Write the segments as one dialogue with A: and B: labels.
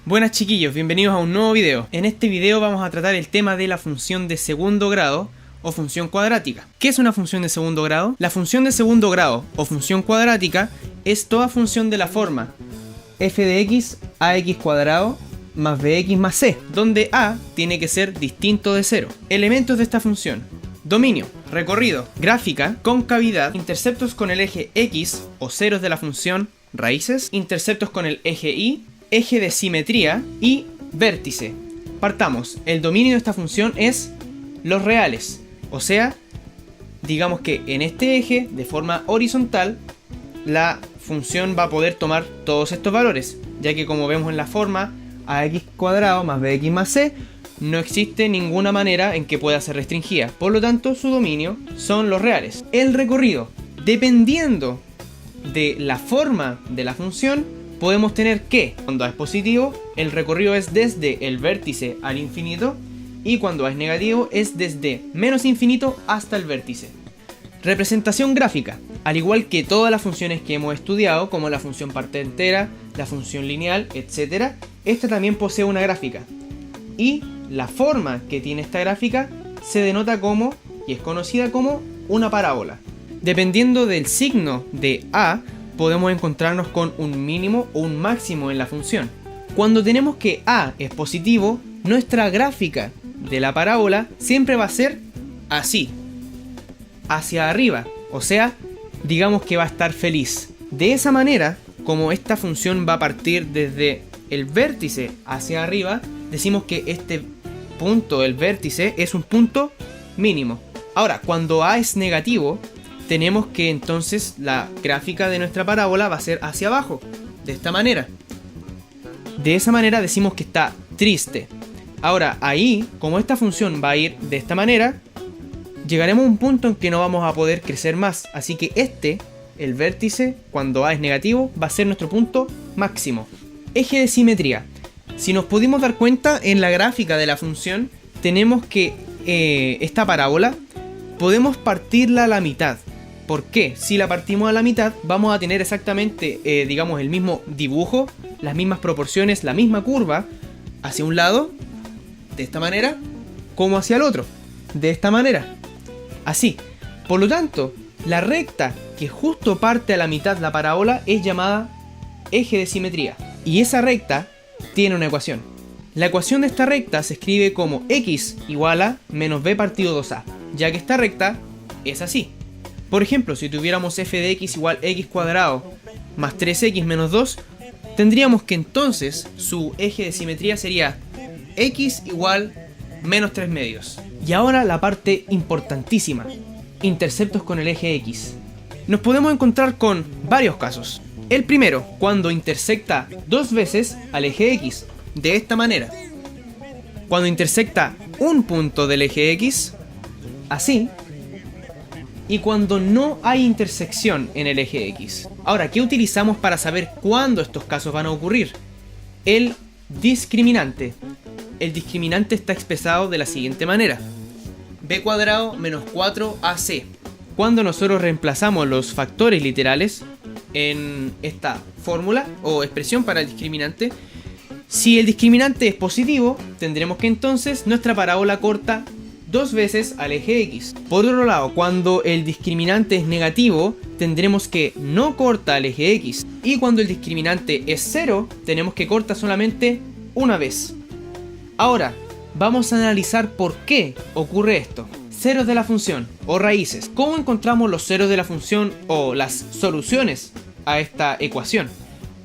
A: Buenas chiquillos, bienvenidos a un nuevo video. En este video vamos a tratar el tema de la función de segundo grado o función cuadrática. ¿Qué es una función de segundo grado? La función de segundo grado o función cuadrática es toda función de la forma f de x ax cuadrado más bx más c, donde a tiene que ser distinto de 0. Elementos de esta función: dominio, recorrido, gráfica, concavidad, interceptos con el eje x o ceros de la función, raíces, interceptos con el eje y, eje de simetría y vértice. Partamos, el dominio de esta función es los reales, o sea, digamos que en este eje, de forma horizontal, la función va a poder tomar todos estos valores, ya que como vemos en la forma, ax cuadrado más bx más c, no existe ninguna manera en que pueda ser restringida, por lo tanto su dominio son los reales. El recorrido, dependiendo de la forma de la función, podemos tener que, cuando a es positivo, el recorrido es desde el vértice al infinito, y cuando a es negativo es desde menos infinito hasta el vértice. Representación gráfica, al igual que todas las funciones que hemos estudiado, como la función parte entera, la función lineal, etc., esta también posee una gráfica, y la forma que tiene esta gráfica se denota como, y es conocida como, una parábola. Dependiendo del signo de a, podemos encontrarnos con un mínimo o un máximo en la función. Cuando tenemos que a es positivo, nuestra gráfica de la parábola siempre va a ser así, hacia arriba, o sea, digamos que va a estar feliz. De esa manera, como esta función va a partir desde el vértice hacia arriba, decimos que este punto, el vértice, es un punto mínimo. Ahora, cuando a es negativo, tenemos que entonces la gráfica de nuestra parábola va a ser hacia abajo, de esta manera. De esa manera decimos que está triste. Ahora, ahí, como esta función va a ir de esta manera, llegaremos a un punto en que no vamos a poder crecer más. Así que el vértice, cuando a es negativo, va a ser nuestro punto máximo. Eje de simetría. Si nos pudimos dar cuenta, en la gráfica de la función, tenemos que esta parábola podemos partirla a la mitad. ¿Por qué? Si la partimos a la mitad, vamos a tener exactamente, digamos, el mismo dibujo, las mismas proporciones, la misma curva, hacia un lado, de esta manera, como hacia el otro, de esta manera. Así. Por lo tanto, la recta que justo parte a la mitad la parábola es llamada eje de simetría. Y esa recta tiene una ecuación. La ecuación de esta recta se escribe como x igual a menos b partido 2a, ya que esta recta es así. Por ejemplo, si tuviéramos f de x igual x cuadrado más 3x menos 2, tendríamos que entonces su eje de simetría sería x igual menos 3 medios. Y ahora la parte importantísima, interceptos con el eje x. Nos podemos encontrar con varios casos. El primero, cuando intersecta dos veces al eje x, de esta manera. Cuando intersecta un punto del eje x, así. Y cuando no hay intersección en el eje x. Ahora, ¿qué utilizamos para saber cuándo estos casos van a ocurrir? El discriminante. El discriminante está expresado de la siguiente manera: b cuadrado menos 4ac. Cuando nosotros reemplazamos los factores literales en esta fórmula o expresión para el discriminante, si el discriminante es positivo, tendremos que entonces nuestra parábola corta dos veces al eje x. Por otro lado, cuando el discriminante es negativo, tendremos que no corta al eje x. Y cuando el discriminante es 0, tenemos que corta solamente una vez. Ahora, vamos a analizar por qué ocurre esto. Ceros de la función o raíces. ¿Cómo encontramos los ceros de la función o las soluciones a esta ecuación?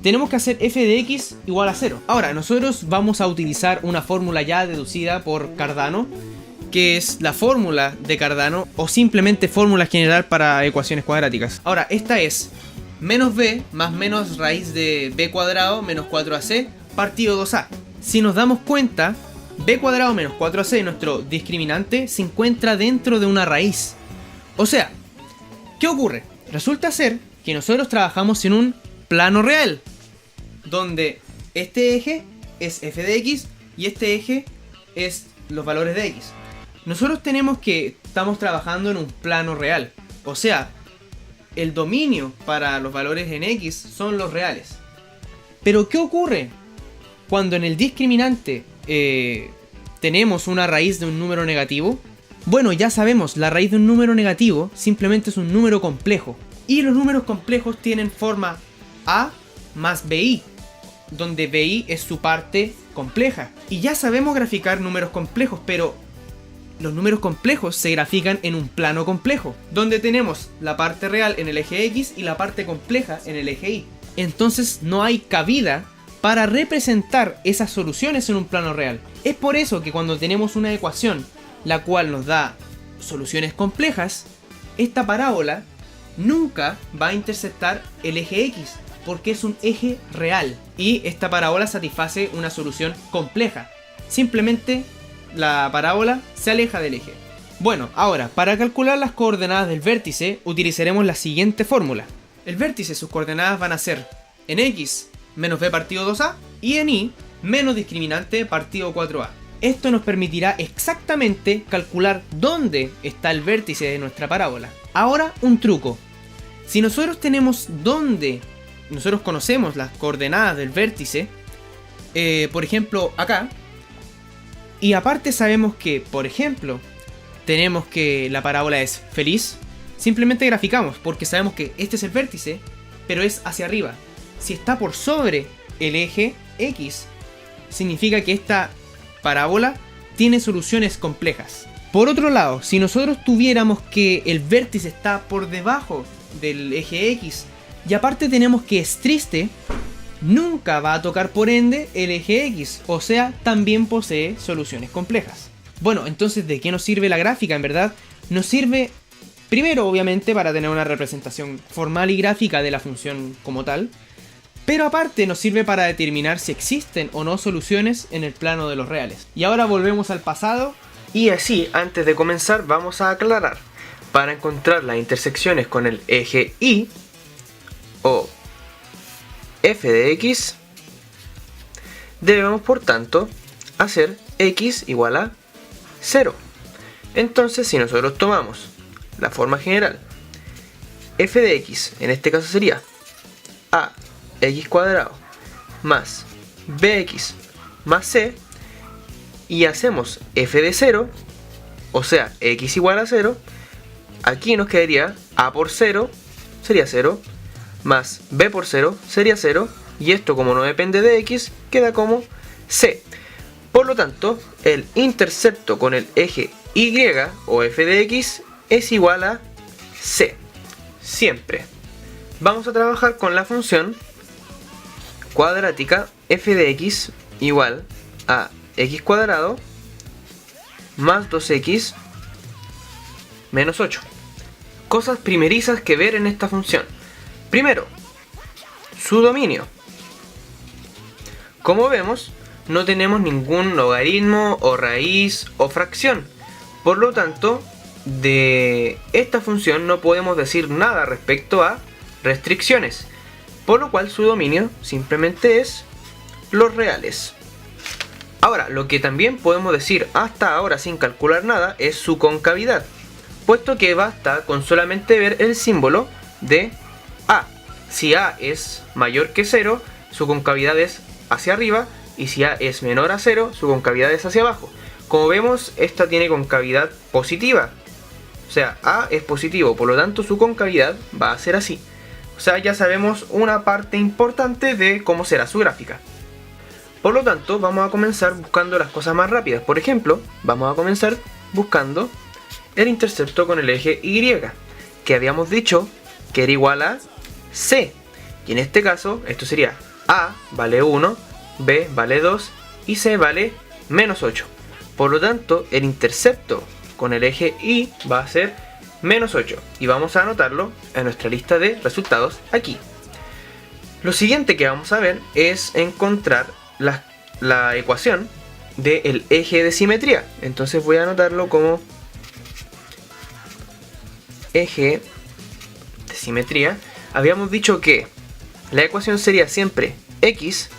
A: Tenemos que hacer f de x igual a 0. Ahora, nosotros vamos a utilizar una fórmula ya deducida por Cardano, que es la fórmula de Cardano, o simplemente fórmula general para ecuaciones cuadráticas. Ahora, esta es menos b más menos raíz de b cuadrado menos 4ac partido 2a. Si nos damos cuenta, b cuadrado menos 4ac, nuestro discriminante, se encuentra dentro de una raíz. O sea, ¿qué ocurre? Resulta ser que nosotros trabajamos en un plano real, donde este eje es f de x y este eje es los valores de x. Nosotros estamos trabajando en un plano real, o sea, el dominio para los valores en x son los reales. Pero ¿qué ocurre? cuando en el discriminante tenemos una raíz de un número negativo? Bueno, ya sabemos, la raíz de un número negativo simplemente es un número complejo. Y los números complejos tienen forma a más bi, donde bi es su parte compleja. Y ya sabemos graficar números complejos, pero los números complejos se grafican en un plano complejo, donde tenemos la parte real en el eje X y la parte compleja en el eje Y. Entonces no hay cabida para representar esas soluciones en un plano real. Es por eso que cuando tenemos una ecuación la cual nos da soluciones complejas, esta parábola nunca va a interceptar el eje X, porque es un eje real y esta parábola satisface una solución compleja. Simplemente la parábola se aleja del eje. Bueno, ahora, para calcular las coordenadas del vértice utilizaremos la siguiente fórmula. El vértice, sus coordenadas van a ser en X menos B partido 2A y en Y menos discriminante partido 4A. Esto nos permitirá exactamente calcular dónde está el vértice de nuestra parábola. Ahora, un truco. Si nosotros conocemos las coordenadas del vértice, por ejemplo acá, y aparte sabemos que, por ejemplo, tenemos que la parábola es feliz, simplemente graficamos porque sabemos que este es el vértice, pero es hacia arriba. Si está por sobre el eje X, significa que esta parábola tiene soluciones complejas. Por otro lado, si nosotros tuviéramos que el vértice está por debajo del eje X y aparte tenemos que es triste, nunca va a tocar por ende el eje X, o sea, también posee soluciones complejas. Bueno, entonces, ¿de qué nos sirve la gráfica? En verdad, nos sirve primero, obviamente, para tener una representación formal y gráfica de la función como tal, pero aparte nos sirve para determinar si existen o no soluciones en el plano de los reales. Y ahora volvemos al pasado. Y así, antes de comenzar, vamos a aclarar. Para encontrar las intersecciones con el eje Y, o f de x, debemos por tanto hacer x igual a 0. Entonces, si nosotros tomamos la forma general, f de x, en este caso sería a x cuadrado más bx más c, y hacemos f de 0, o sea, x igual a 0, aquí nos quedaría a por 0 sería 0, más b por 0 sería 0, y esto, como no depende de x, queda como c. Por lo tanto, el intercepto con el eje y, o f de x, es igual a c. Siempre. Vamos a trabajar con la función cuadrática f de x igual a x cuadrado más 2x menos 8. Cosas primerizas que ver en esta función. Primero, su dominio. Como vemos, no tenemos ningún logaritmo o raíz o fracción. Por lo tanto, de esta función no podemos decir nada respecto a restricciones. Por lo cual su dominio simplemente es los reales. Ahora, lo que también podemos decir hasta ahora sin calcular nada es su concavidad, puesto que basta con solamente ver el símbolo de a. Si a es mayor que 0, su concavidad es hacia arriba, y si a es menor a 0, su concavidad es hacia abajo. Como vemos, esta tiene concavidad positiva, o sea, a es positivo, por lo tanto su concavidad va a ser así. O sea, ya sabemos una parte importante de cómo será su gráfica. Por lo tanto, vamos a comenzar buscando las cosas más rápidas. Por ejemplo, vamos a comenzar buscando el intercepto con el eje Y, que habíamos dicho que era igual a c. Y en este caso, esto sería a vale 1, b vale 2 y c vale menos 8. Por lo tanto, el intercepto con el eje Y va a ser menos 8. Y vamos a anotarlo en nuestra lista de resultados aquí. Lo siguiente que vamos a ver es encontrar la ecuación del eje de simetría. Entonces voy a anotarlo como eje de simetría. Habíamos dicho que la ecuación sería siempre x,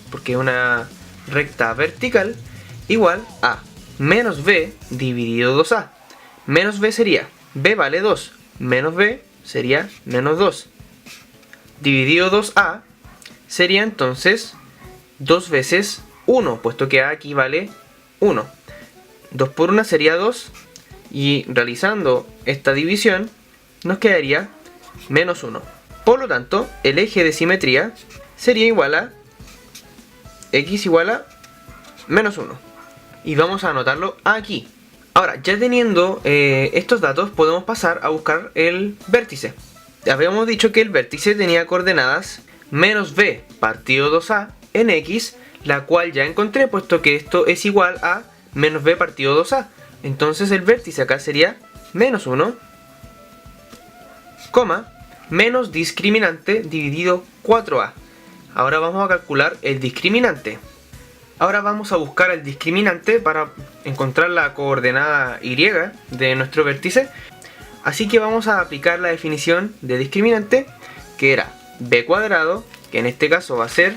A: porque es una recta vertical, igual a menos b dividido 2a. Menos b sería b vale 2, menos b sería menos 2. Dividido 2a sería entonces
B: 2 veces 1, puesto que A aquí vale 1. 2 por 1 sería 2, y realizando esta división nos quedaría menos 1. Por lo tanto, el eje de simetría sería igual a x igual a menos 1. Y vamos a anotarlo aquí. Ahora, ya teniendo estos datos, podemos pasar a buscar el vértice. Habíamos dicho que el vértice tenía coordenadas menos b partido 2a en x, la cual ya encontré, puesto que esto es igual a menos b partido 2a. Entonces el vértice acá sería menos 1, menos discriminante dividido 4a. Ahora vamos a calcular el discriminante. Ahora vamos a buscar el discriminante para encontrar la coordenada y de nuestro vértice. Así que vamos a aplicar la definición de discriminante, que era b cuadrado, que en este caso va a ser,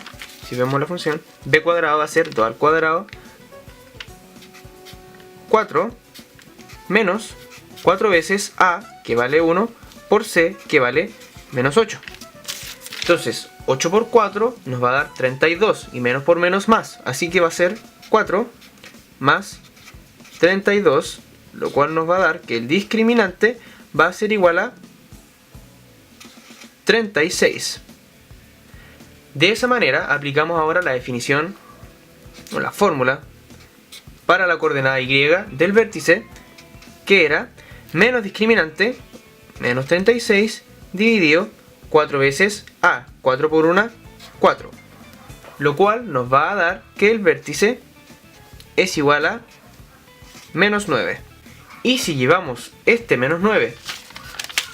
B: si vemos la función, b cuadrado va a ser 2 al cuadrado 4 menos 4 veces a, que vale 1, por c, que vale menos 8. Entonces 8 por 4 nos va a dar 32, y menos por menos más, así que va a ser 4 más 32, lo cual nos va a dar que el discriminante va a ser igual a 36. De esa manera aplicamos ahora la definición o la fórmula para la coordenada y del vértice, que era menos discriminante menos 36 dividido 4 veces a, 4 por 1, 4. Lo cual nos va a dar que el vértice es igual a menos 9. Y si llevamos este menos 9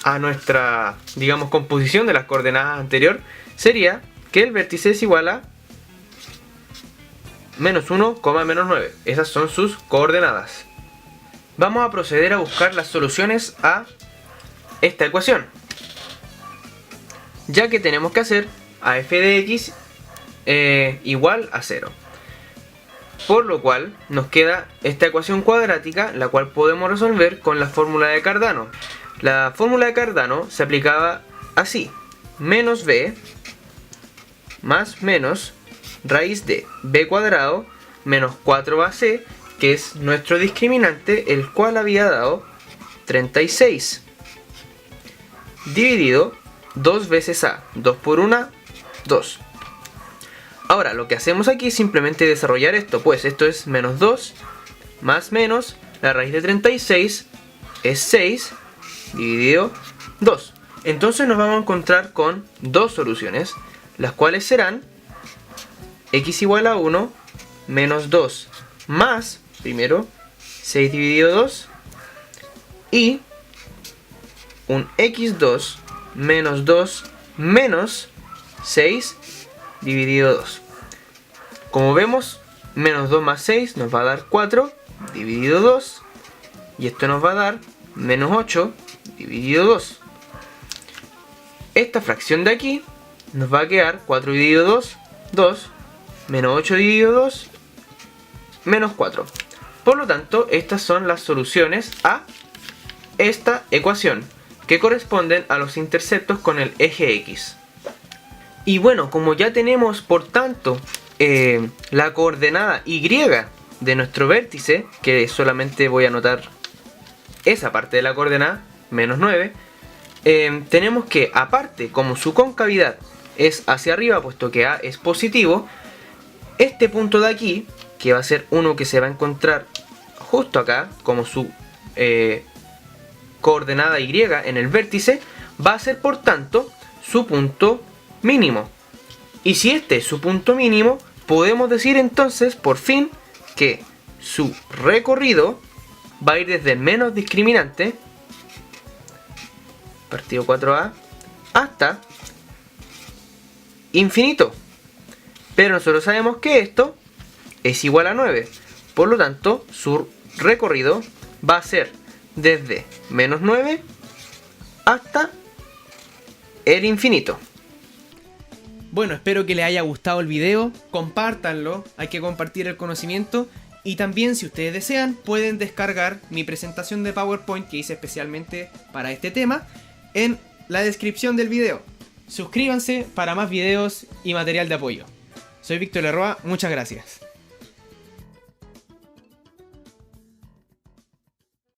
B: a nuestra, digamos, composición de las coordenadas anterior, sería que el vértice es igual a menos 1, menos 9. Esas son sus coordenadas. Vamos a proceder a buscar las soluciones a esta ecuación, ya que tenemos que hacer a f de x igual a 0. Por lo cual nos queda esta ecuación cuadrática, la cual podemos resolver con la fórmula de Cardano. La fórmula de Cardano se aplicaba así: menos b más menos raíz de b cuadrado menos 4ac, que es nuestro discriminante, el cual había dado 36, dividido 2 veces a, 2 por 1, 2. Ahora lo que hacemos aquí es simplemente desarrollar esto, pues esto es menos 2 más menos la raíz de 36 es 6 dividido 2. Entonces nos vamos a encontrar con dos soluciones, las cuales serán x igual a 1 menos 2 más, primero, 6 dividido 2, y un x2 menos 2 menos 6 dividido 2. Como vemos, menos 2 más 6 nos va a dar 4 dividido 2, y esto nos va a dar menos 8 dividido 2. Esta fracción de aquí nos va a quedar 4 dividido 2, 2, menos 8 dividido 2, menos 4. Por lo tanto, estas son las soluciones a esta ecuación, que corresponden a los interceptos con el eje X. Y bueno, como ya tenemos por tanto la coordenada Y de nuestro vértice, que solamente voy a anotar esa parte de la coordenada, menos 9, tenemos que, aparte, como su concavidad es hacia arriba, puesto que A es positivo, este punto de aquí, que va a ser uno que se va a encontrar justo acá, como su coordenada Y en el vértice, va a ser por tanto su punto mínimo. Y si este es su punto mínimo, podemos decir entonces por fin que su recorrido va a ir desde el menos discriminante, partido 4a, hasta infinito. Pero nosotros sabemos que esto es igual a 9. Por lo tanto, su recorrido va a ser desde menos 9 hasta el infinito.
A: Bueno, espero que les haya gustado el video, compártanlo, hay que compartir el conocimiento, y también, si ustedes desean, pueden descargar mi presentación de PowerPoint que hice especialmente para este tema en la descripción del video. Suscríbanse para más videos y material de apoyo. Soy Víctor Lerroa, muchas gracias.